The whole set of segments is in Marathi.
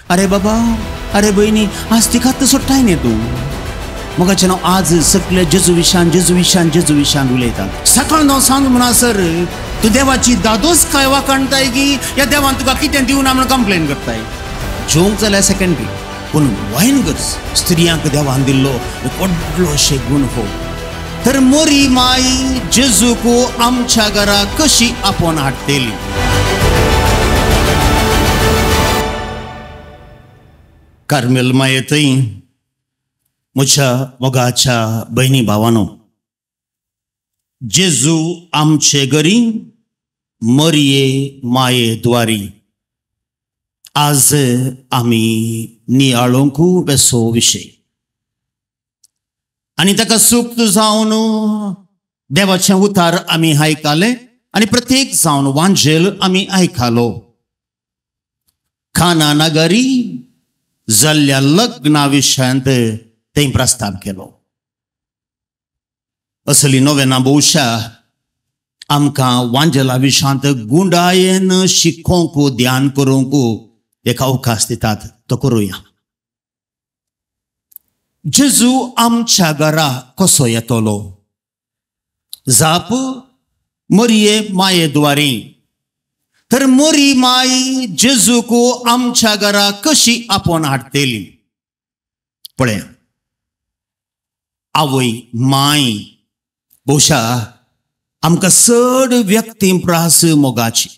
अरे बाबा, अरे बहिणी, आज तिखात सोडटाय न्ही तूं. मगाच्यान आज सगळे जेजू विशान उलयतात. सकाळ णव सांग म्हणसर तू देवाची दादोस काय वाकाणताय की या देवान तुका कितें दिवना म्हणून कंप्लेन करताय. जेवंक जाल्यार सेकंडरी, पूण वायनगर्स स्त्रियांक देवान दिल्लो व्हडलोशे गूण हो. तर मोरी माई जेजूक आमच्या घरा कशी आपोवन हाडटली. कार्मेल मायेतय म्हज्या मोगाच्या बहिणी भावानो, जेजू आमचे घरी मरिये माये द्वारी आज आमी नियाळोंक बेसो विषय. आणि ताका सुक्त जावन देवाचें उतार आमी आयकले आणि प्रत्येक जावन वांजेल आमी आयकलो. खाना नगरी जाल्ल्या लग्ना विशयांत तें प्रस्ताव केलो. असली नोवेना भोवशा आमकां वांजेला विशयांत गुंडायेन शिकोंक ध्यान करूंक एक अवकाश दितात. तो करूया. जेजू आमच्या घरा कसो येतलो. जाप मरिये माये द्वारी. तर मोरी माई जेजूक आमच्या घरा कशी आपोवन हाडटली. पळया, आवय माय भोवशा आमकां चड व्यक्ती प्रास मोगाची.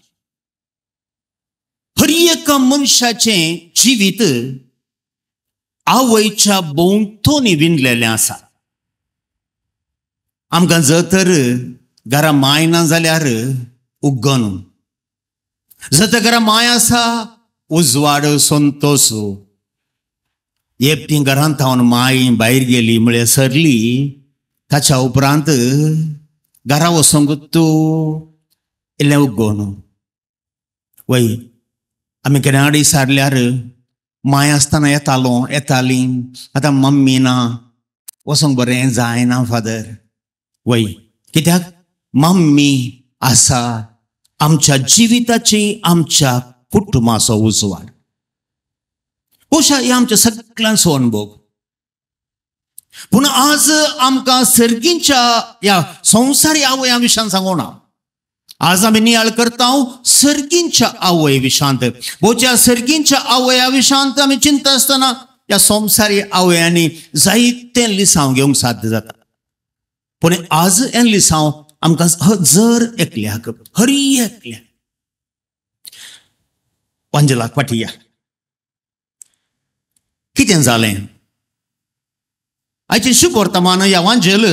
हर एका मनशाचें जिवीत आवयच्या भोंवतणी विणलेलें आसा. आमकां जर तर घरा माय ना जाल्यार उग्गन, जर तर घरा माय आसा उजवाड संतोष. एकटी घरांत हांव माय भायर गेली म्हळ्यार सरली, ताच्या उपरांत घरा वसोंक तूं इल्लें उग्गोन. वय आमी केन्ना कडेन सारल्यार माय आसतना येताली, आतां मम्मी ना, वसोंक बरें जायना फादर. वय कित्याक मम्मी आसा आमच्या जिविताची, आमच्या कुटुंबाचो उजवाड. पोशा हे आमच्या सगळ्यांचो अनुभव. पूण आज आमकां सर्गींच्या ह्या संवसारी आवया विशयान सांगोना. आज आमी नियाळ करता सर्गींच्या आवय विशांत. बोच्या सर्गींच्या आवया विशांत आमी चिंता आसतना ह्या संवसारी आवयांनी जायते लिसांव घेवंक साध्य जाता. पूण आज हें लिसांव आमकां जर एकल्याक, हरी एकल्याक वांजेलाक पाठया. कितें जालें आयचे शुभ वर्तमान ह्या वांजेल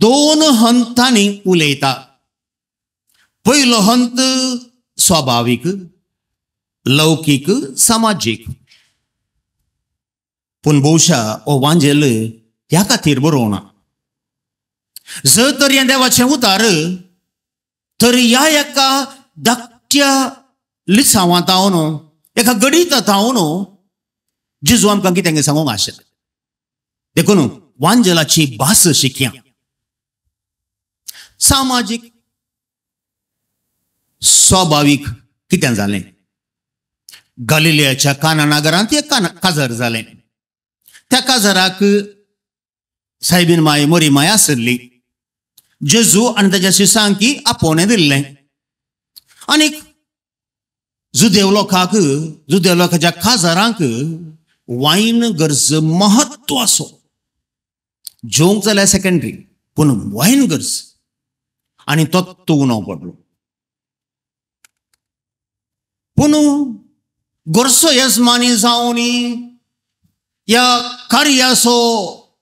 दोन हंतांनी उलयता. पयलो हंत स्वाभाविक, लौकिक, सामाजीक. पूण भोवशा हो वांजेल ह्या खातीर बरोवना. जर तर हें देवाचें उतार तर ह्या एका धाकट्या लिसांवांत हांव एका गडीत हांव जेजू आमकां कितें सांगूंक आशिल्लें. देखून वांजेलाची भास शिकया. सामाजीक स्वाभाविक कितें जालें. गलिलेयाच्या काना नगरांत एक काजार जालें. त्या काजाराक सायबीन माय मोरी माय आसली. जेजू आनी ताच्या शिसांकी आपोवणें दिल्लें. आनीक जुदेव लोकांच्या काजारांक वायन गरज महत्वाचो. जेवंक जाल्यार सेकंडरी, पूण वायन गरज. आनी तो उणो पडलो. पूण गोरसो येजमानी जावन ह्या कार्याचो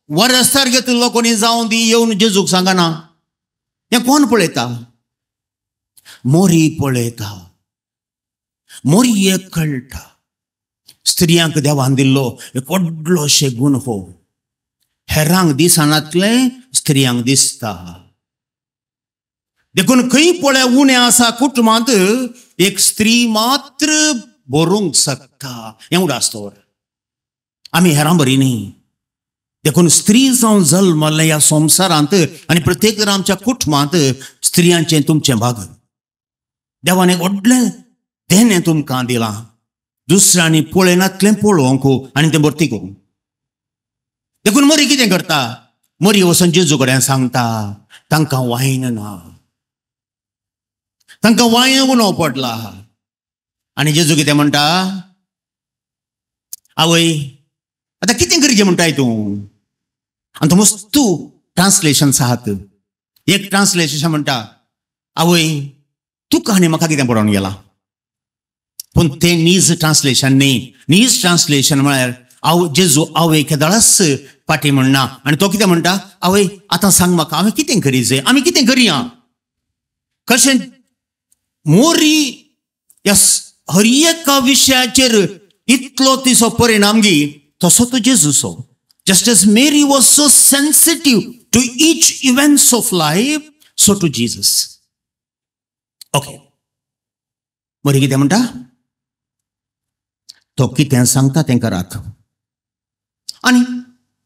वरस्तार घेतिल्लो कोणी जावन दी येवन जेजूक सांगना. हें कोण पळयता. मोरी पळयता. मोरयेक कळटा स्त्रियांक देवान दिल्लो एक व्हडलोशे गूण हो. हेरांक दिसनातलें स्त्रियांक दिसता. देखून खंय पळय उणें आसा कुटुंबांत एक स्त्री मात्र बरोवंक शकता. एवढा आसतो आमी हेरां बरी न्ही. देखून स्त्री जावन जल्मले ह्या संवसारांत आनी प्रत्येक आमच्या कुटुंबांत स्त्रियांचें तुमचें भाग. देवान एक व्हडलें देणें तुमकां दिलां. दुसऱ्यांनी पळयनातलें पळोवंक आनी तें भरती करूंक. देखून मरी कितें करता, मरी वचून जेजू कडेन सांगता तांकां वायन ना, तांकां वायन उणो पडला. आनी जेजू कितें म्हणटा, आवय आतां कितें करचें म्हणटाय तूं. आनी तो मस्तू ट्रान्सलेशन्स आहात. एक ट्रान्सलेशन म्हणटा, आवय तुका आनी म्हाका कितें पडोवन गेला. पूण तें नीज ट्रान्सलेशन न्ही. नीज ट्रान्सलेशन म्हळ्यार जेजू आवय केदळस पाटी म्हणना. आनी तो कितें म्हणटा, आवय आतां सांग म्हाका हांवें कितें करीचें, आमी कितें करया. कशें मोरी ह्या हर एका विशयाचेर इतलो तिचो परिणाम घे, तसो तो जेजूचो. Just as Mary was so sensitive to each events of life, so to Jesus. Okay, मोरी कितें म्हणटा, तो कितें सांगता तें करात. आनी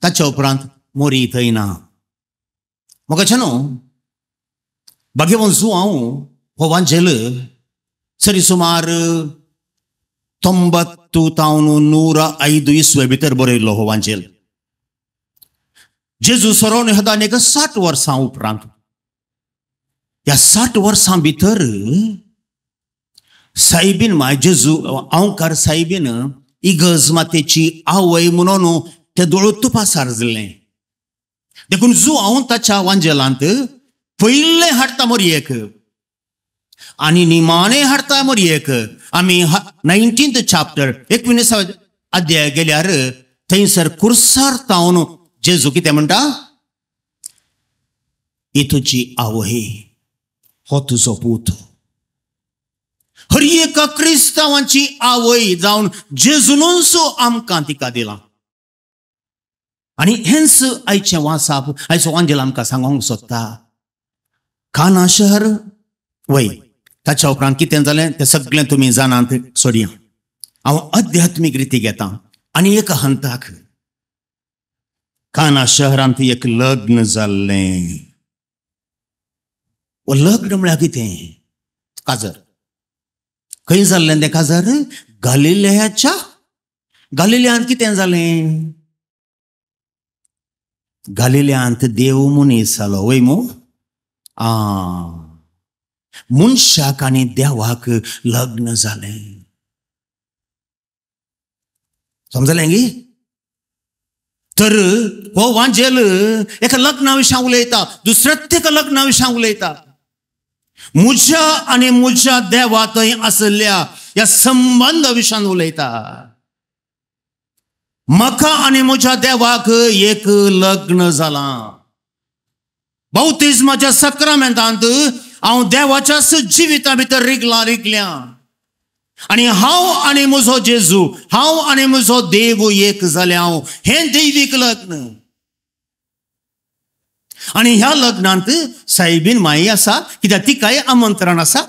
ताच्या उपरांत मोरी थंय ना. मोगाचें न्हू, भाग्यवंत हांव हो वांजेल सरी सुमार 9105 इसवे भितर बरयल्लो हो वांजेल. जेजू सरोन येदान एक 60 वर्सां उपरांत. ह्या 60 वर्सां भितर सायबीन म्हळ्यार जेजू हांवकार सायबीन इगर्ज मातेची आवय म्हणून तें दोळो तुपासार जाल्लें. देखून हांव ताच्या वांजेलांत पयलें हाडटा मोरयेक आनी निमाणें हाडटा मोरयेक. आमी 19th chapter 19th अध्याय गेल्यार थंयसर कुर्सार तावन जेजू कितें म्हणटा, ही तुजी आवय, हो तुजो पूत. हर एका क्रिस्तांवांची आवय जावन जेजूनच आमकां तिका दिला. आनी हेंच आयचें वासाप आयचो वांजेल आमकां सांगूंक सोदता. काना शहर वय, ताच्या उपरांत कितें जालें तें सगळें तुमी जाणात. सोडया, हांव अध्यात्मीक रिती घेता. आनी एक हंताक काना शहरांत एक लग्न जाल्लें. लग्न म्हळ्यार कितें, काजर. खंय जाल्लें तें काजर, गालिलेयांत कितें जालें, गालिलेयांत देव मनीस जालो. वय मू मनशाक आनी देवाक लग्न जालें. समजलें गे. तर हो वांजेल एका लग्ना विशयां उलयता, दुसऱ्या लग्ना विशयां उलयता. म्हज्या आनी म्हज्या देवा थंय आसल्या ह्या संबंध विशयान उलयता. म्हाका आनी म्हज्या देवाक एक लग्न जालां. बावतिस्माच्या सक्रामेंतांत हांव देवाच्याच जिविता भितर रिगल्या. आनी हांव आनी म्हजो जेजू, हांव आनी म्हजो देव एक जाल्या. हें दैवीक लग्न. आनी ह्या लग्नांत सायबीन माई आसा, कित्याक तिकाय आमंत्रण आसा.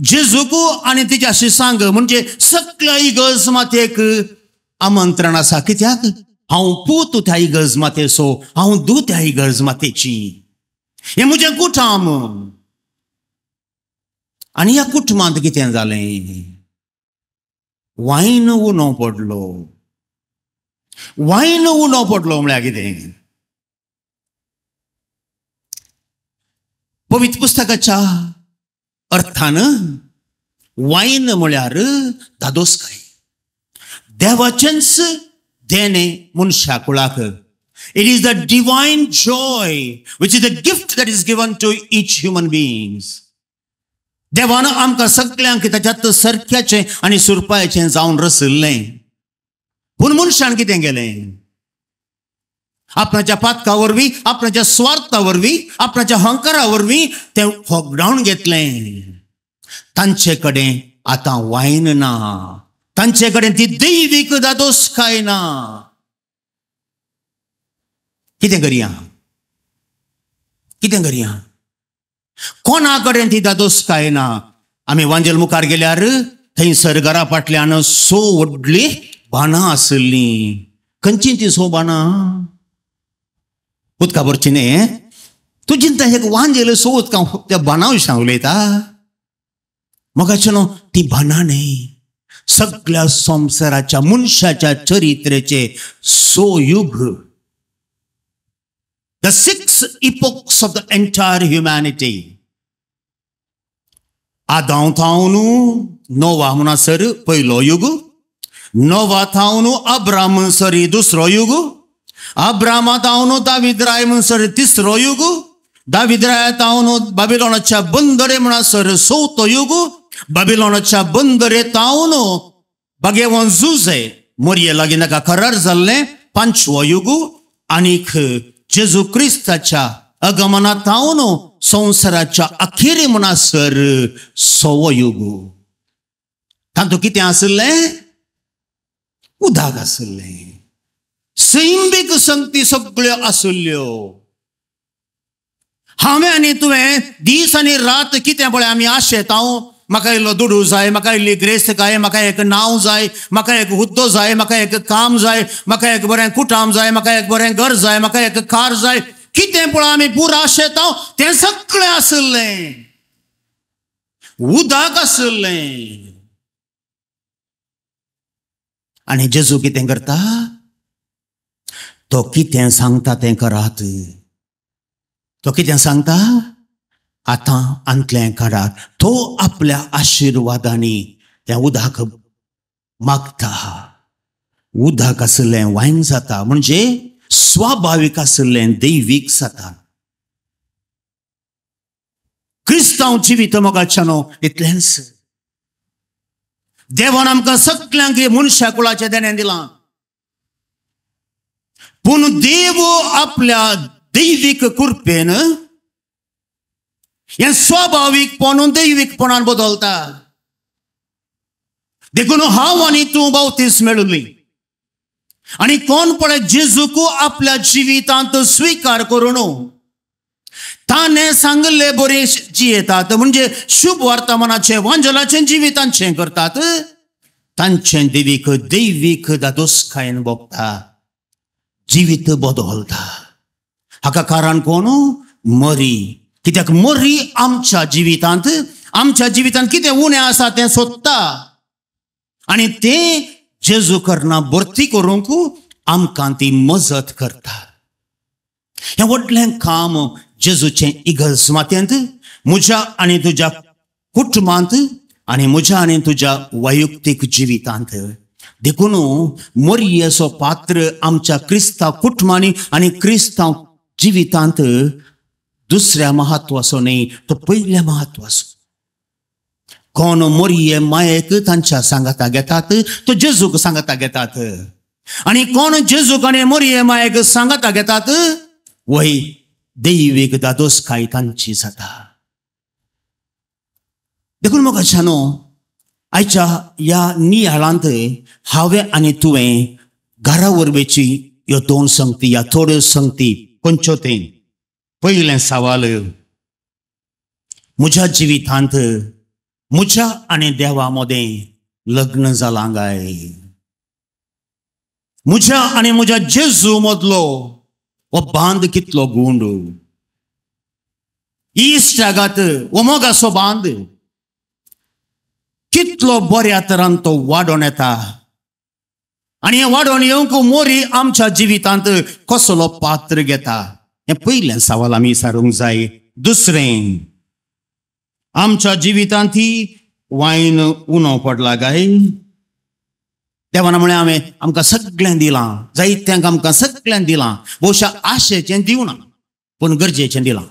जेजूक आनी तिच्या शिसांक म्हणजे सगळ्या इगर्ज मातेक आमंत्रण आसा. कित्याक हांव पूत त्या इगर्ज मातेचो, हांव दूत त्या इगर्ज मातेची. हें म्हजें कुटुंब. आनी ह्या कुटुंबांत कितें जालें, वायन उणो पडलो. वायन उणो पडलो म्हळ्यार कितें, पवित्र पुस्तकाच्या अर्थान वायन म्हळ्यार धादोसकाय. देवाचेंच देणें मनशा कुळाक. It is the divine joy which is the gift that is given to each human beings. देवान आमकां सगळ्यांक ताच्यात सरक्याचें आनी सुरपायेचें जावन रचयल्लें. पूण मनशान कितें केलें, आपणाच्या पातका वरवीं, आपणाच्या स्वार्था वरवीं, आपणाच्या अहंकारा वरवीं तें होगडावन घेतलें. तांचे कडेन आतां वायन ना, तांचे कडेन ती दैवीक दादोसकाय ना. कितें करया, कितें करया, कोणा कडेन ती दादोसकाय ना. आमी वांजेल मुखार गेल्यार थंयसर घरा फाटल्यान व्हडली बानां आसलीं. खंयची ती बानां, उदका भरची न्ही. तूं चिंता एक वांजेल उदका त्या बानां विशयां उलयता. मोगाचें न्हू, ती बानां न्ही, सगळ्या संसाराच्या मनशाच्या चरित्रेचे सोयुग. The 6 epochs of the entire humanity. आदाम थावनु नोवा म्हणसर पयलो युग, नोवा थावनु अब्राम म्हणसर दुसरो युग, अब्रामा थावनु दावीद राय म्हणसर तिसरो युग, दावीद राय थावनु बाबिलोनाच्या बंदरे म्हणसर चवथो युग, बाबिलोनाच्या बंदरे थावनु बागेवन जुजे मोरये लागीं नाका करार जाल्ले पांचवो युग, आनीक जेजू क्रिस्ताच्या अगमनात थावनु संसाराच्या अखेरी म्हणसर सवो युग. तातूंत कितें आसलें? उदक आसलें, सैंबीक संगती सगळ्यो आसल्यो. हांवें आनी तुवें दीस आनी रात कितें पळय आमी आशेतांव, म्हाका इल्लो दुडू जाय, म्हाका इल्ली ग्रेस्त जाय, म्हाका एक नांव जाय, म्हाका एक हुद्दो जाय, म्हाका एक काम जाय, म्हाका एक बरें कुटाम जाय, म्हाका एक बरें घर जाय, म्हाका एक कार जाय. कितें पळय आमी पुरो आशेतांव तें सगळें आसलें, उदक आसलें. आनी जेजू कितें करता? तो कितें सांगता तें करात. तो कितें सांगता? आतां अंतलें काडात. तो आपल्या आशिर्वादांनी तें उदक मागता. उदक आसलें वायन जाता, म्हणजे स्वाभाविक आसलें दैवीक जाता. क्रिस्तांव जिवीत मोगाच्यानो इतलेंच. देवान आमकां सगळ्यांक मनशा कुळाचें देणें दिलां, पूण देव आपल्या दैवीक कृपेन हें स्वाभाविकपण दैवीकपणान बदलता. देखून हांव आनी तूं बावतीस मेळुली आनी कोण पळय जेजूक आपल्या जिवितांत स्वीकार करून ताणें सांगले बरें जियेतात, म्हणजे शुभ वर्तमानाचें वांजलाचें जिवितांचें करतात, तांचें देवीक दैवीक दादोसकायेन भोगता, जिवीत बदलता. हाका कारण कोण? मरी. कित्याक मरी आमच्या जिवितांत कितें उणें आसा तें सोदता आनी तें जेजू करना भरती करूंक आमकां ती मजत करता. हें व्हडलें काम जेजूचें इगर्ज मातयेंत, म्हज्या आनी तुज्या कुटुंबांत आनी म्हज्या आनी तुज्या वैयक्तीक जिवितांत. देखून मरियेचो पात्र आमच्या क्रिस्तांव कुटुंबांनी आनी क्रिस्तांव जिवितांत दुसऱ्या महत्वाचो न्ही, तो पयल्या महत्वाचो. कोण मरिये मायेक तांच्या सांगाता घेतात, तो जेजूक सांगाता घेतात. आनी कोण जेजूक आनी मरिये मायेक सांगाता घेतात, वय दैवीक दादोसकाय तांची जाता. देखून मोगाच्यानो आयच्या ह्या नियाळांत हांवें आनी तुवें घरा वरवेची ह्यो 2 संगती, ह्या थोड्यो संगती खंयच्यो तें. पयलें सवाल, म्हज्या जिवितांत म्हज्या आनी देवा मदें लग्न जालां काय? म्हज्या आनी म्हज्या जेजू मदलो हो बांद कितलो गूंड? इश्टागात हो मोगाचो बांद कितलो बऱ्या तरान तो वाडोन येता आनी हें वाडोन येवंक मोरी आमच्या जिवितांत कसलो पात्र घेता? हें पयलें सवाल आमी विचारूंक जाय. दुसरें, आमच्या जिवितांत ही वायन उणो पडला काय? देवान म्हळें हांवें आमकां सगळें दिलां, जायत्यांक आमकां सगळें दिलां, भोवशा आशेचें दिवना पूण गरजेचें दिलां.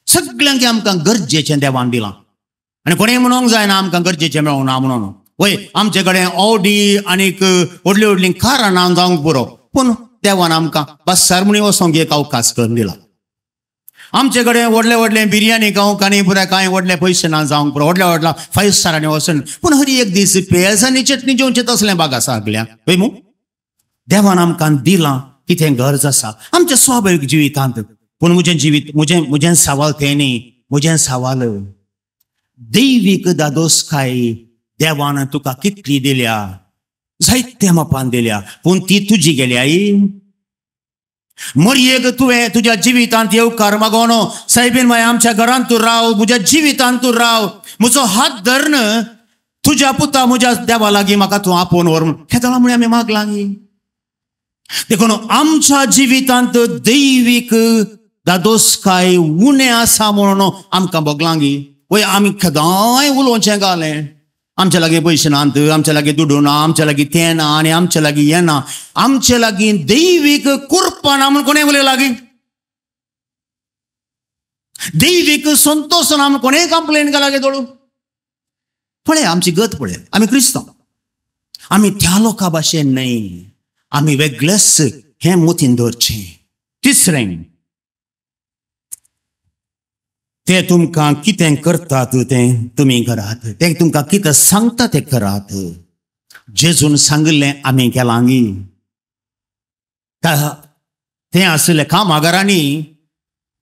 सगळ्यांक आमकां गरजेचें देवान दिलां. आनी कोणें म्हणूंक जायना आमकां गरजेचें मेळोना म्हणून. वय आमचे कडेन ऑडी आनीक व्हडली व्हडली कारां ना जावंक पुरो, पूण देवान आमकां बसार म्हणून वचोंक एक अवकाश करून दिला. आमचे कडेन व्हडले व्हडले बिर्याणी खावंक आनी पुराय कांय व्हडले पयशे ना जावंक पुरो, व्हडल्या व्हडल्या 5 स्टारांनी वचून, पूण हरी एक दीस पेज आनी चटणी जेवचें तसलें बाग आसा सगळ्यांक. पळय मू देवान आमकां दिलां की तें गरज आसा आमच्या स्वाभावीक जिवितांत. पूण म्हजें सवाल तें न्ही, म्हजें सवाल दैवीक दादोसकाय देवान तुका कितली दिल्या? जायत्या मापान दिल्या, पूण ती तुजी गेल्याय. मरयेक तुवें तुज्या जिवितांत येवकार मागोन, सायबीन माय आमच्या घरांत तूं राव, म्हज्या जिवितांत तूं राव, म्हजो हात धरन, तुझ्या पुता म्हज्या देवा लागीं म्हाका तूं आपोवन व्हर म्हूण हेताळा म्हळ्यार आमी मागलां. देखून आमच्या जिवितांत दैवीक दादोसकाय उणें आसा म्हणून आमकां भोगलांगी. वय आमी केदांय उलोवचें घालें, आमचे लागीं पयशे नात, आमचे लागीं दुडू ना, आमचे लागीं तें ना आनी आमचे लागीं हें ना, आमचे लागीं दैवीक कृपा ना म्हूण कोणें उलयलां लागीं? दैवीक संतोश ना म्हूण कोणें कंप्लेन केला गे दोळू? पळय आमची गत पळय, आमी क्रिस्तांव, आमी त्या लोकां भाशेन न्हय, आमी वेगळेच हें मतीन दवरचें. तिसरें, ते तुमकां कितें करतात तें तुमी करात, ते तुमकां कितें सांगता तें करात. जेजून सांगिल्लें आमी केलां गी. तें आसलें कामागारांनी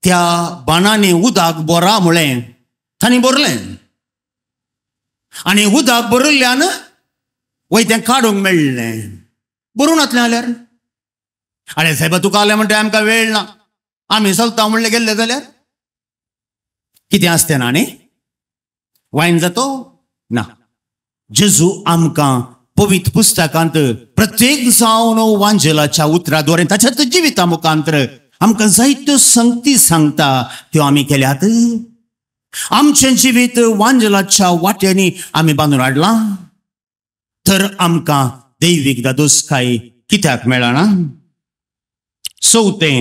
त्या बाणांनी उदक बरा म्हळें तांणी बरलें, आनी उदक बरयल्ल्यान वय तें काडूंक मेळ्ळें. बरोवन नातलें जाल्यार आरे साहेब तुका आलें म्हणटा आमकां वेळ ना, आमी चलता म्हणलें गेल्ले जाल्यार कितें आसतें ना न्ही? वायन जातो ना. जेजू आमकां पवित्र पुस्तकांत प्रत्येक जावन वांजेलाच्या उतराद्वारे ताच्याच जिविता मुखांतर आमकां जायत्यो संगती सांगता, त्यो आमी केल्यात. आमचें जिवीत वांजेलाच्या वाट्यांनी आमी बांदून हाडलां, तर आमकां दैवीक दादोसकाय कित्याक मेळना? चवथें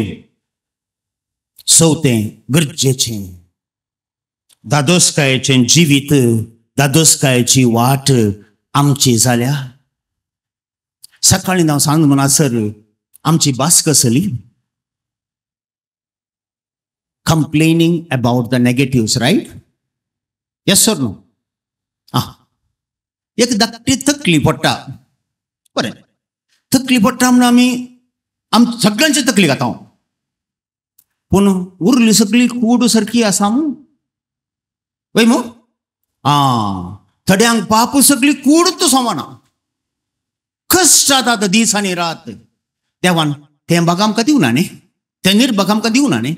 गरजेचें, दादोसकायेचें जिवीत, दादोसकायेची वाट आमची जाल्या. सकाळीं हांव सांग म्हणसर आमची भास कसली? complaining about the negatives, right? Yes or no? एक धाकटी तकली पडटा, बरें, तकली पडटा म्हणून आमी सगळ्यांची तकली खाता, पूण उरली सगळी कूड सारकी आसा मू वय मू. थोड्यांक पाप सगळी कूडच समाना, कश्ट जाता दीस आनी रात. देवान तें भाग आमकां दिवना न्ही, तें निर्भाग आमकां दिवना न्ही.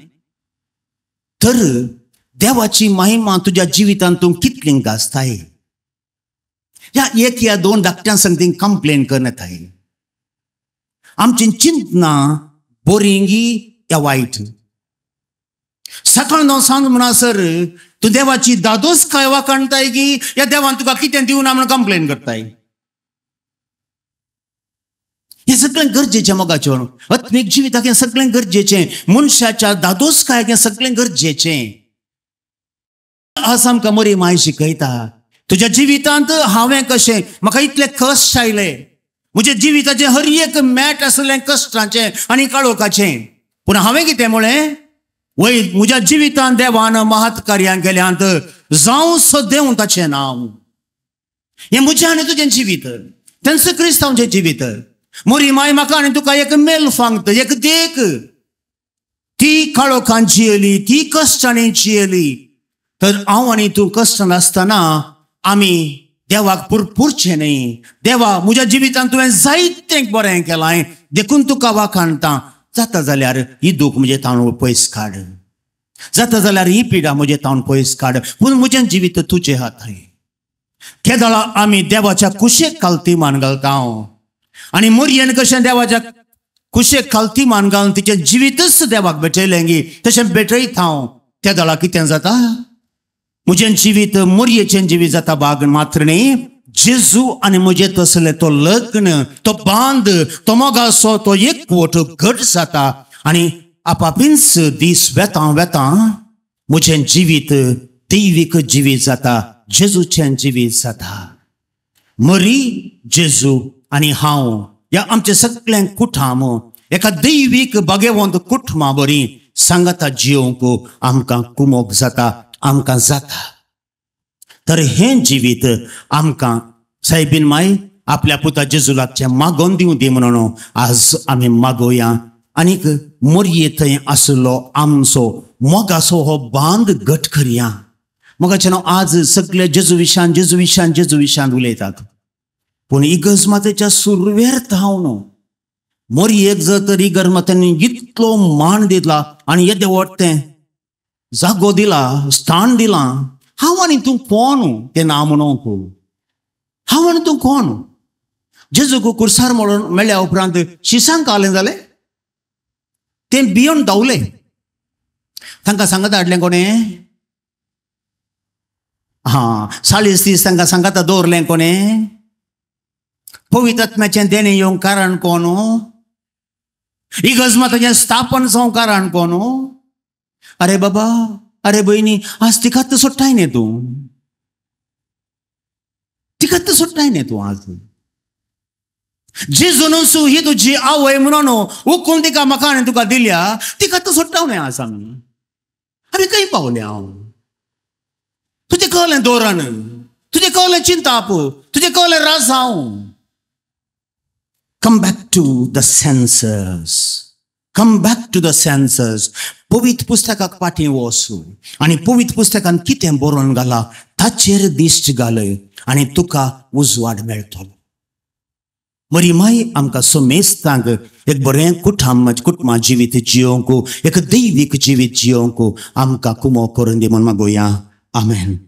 तर देवाची महिमा तुझ्या जिवितांत तूं कितली गाजताय? या एक या दोन धाकट्या संगतीन कंप्लेन करनाताय. आमची चिंतना बोरिंगी या वायट. सकाळ णव सांज म्हणसर तूं देवाची दादोसकाय वाखाणताय की या देवान तुका कितें दिवना म्हणून कंप्लेन करताय? हे सगळें गरजेचें मोगाचें. आत्मीक जिविताक हें सगळें गरजेचें, मनशाच्या दादोसकायक हें सगळें गरजेचें. आज आमकां मोरी माय शिकयता, तुज्या जिवितांत हांवें कशें, म्हाका इतले कश्ट आयले, म्हज्या जिविताचें हर एक मॅट आसलें कश्टाचें आनी काळोखाचें, पूण हांवें कितें म्हळें? वय म्हज्या जिवितांत देवान महत् कार्यां केल्यांत जावं सदेव ताचें नांव. हें म्हजें आनी तुजें जिवीत, तेंच क्रिस्तांवचें जिवीत. मोरी माय म्हाका आनी तुका एक मेल सांगता, एक देख, ती काळोखान जियेली, ती कश्टांनी जियेली, तर हांव आनी तूं कश्ट नासतना आमी देवाक पुरपुरचें न्ही. देवा म्हज्या जिवितांत तुवें जायतें बरें केलां, देखून तुका वाखाणटा. जाता जाल्यार ही दूख म्हजे तावन पयस काड, जाता जाल्यार ही पिडा म्हजे तावन पयस काड, पूण म्हजें जिवीत तुजे हातांत. केदाळा आमी देवाच्या कुशेक खालती मान घालता, आनी मोरयेन कशें देवाच्या कुशेक खालती मान घालून तिचें जिवीतच देवाक भेटयलें गी, तशें भेटयता हांव. त्या दाळा कितें जाता? म्हजें जिवीत मोरयेचें जिवीत जाता भाग मात्र न्ही. जेजू आनी म्हजें तसलें तो लग्न, तो बांद, तो मोगासो, तो एकवट घट जाता, आनी आपापींच दीस वेतां वेतां म्हजें जिवीत दैवीक जिवीत जाता, जेजूचें जिवीत जाता. मरी जेजू आनी हांव या आमचे सगळें कुटुंब एका दैवीक भाग्यवंत कुटुंबा बरी सांगाता जियोंक आमकां कुमोग जाता, आमकां जाता. तर हें जिवीत आमकां सायबीन माय आपल्या पुता जेजू लागचें मागोवन दिवं दी म्हणून आज आमी मागोया. आनीक मोरये थंय आसलो आमचो मोगाचो हो बांद घट करया. मोगाचें हांव आज सगळे जेजू विशान जेजू विशान जेजू विशान उलयतात, पूण इगर्ज मातेच्या सुरवेर हांव न्हू. मोरयेक जर तर इगर्ज मातेनी इतलो मान दिला आनी येदें व्हडटें जागो दिला, स्थान दिलां, हांव आनी तूं कोण तें ना म्हणूंक. हांव म्हण तूं कोण? जेजूक कुर्सार मेळ्ळ्या उपरांत शिसांक कावलें जालें. तें भियोन धांवलें. तांकां सांगत हाडलें कोणें? 40 दीस तांकां सांगाता दवरलें कोणें? पवित्र आत्म्याचें देणें येवंक कारण कोण? इगर्जमाताचें स्थापन जावंक कारण कोण? अरे बाबा, अरे भयणी, आज तिकात सोडटाय न्ही तूं. तिकात सोडटाय न्ही तूं आज. जेजून ही तुजी आवय म्हणून हुकूम तिका म्हाका आनी तुका दिल्या, तिकात सोडटा न्ही आज आमी खंय पावले? हांव तुजें कळलें धोरण, तुजें कळलें चिंताप, तुजें कळलें राजांव. Come back to the senses. Come back to the senses. पवित्र पुस्तकाक पाठी वचू आनी पवित्र पुस्तकान कितें बरोवन घाला ताचेर दिश्ट घाल आनी तुका उजवाड मेळटलो. बरी माय आमकां सोमेस्तांक एक बरें कुटुंबा जिवीत जियोंक, एक दैवीक जिवीत जियोंक आमकां कुमो करून दी म्हूण मागुया. आमेन.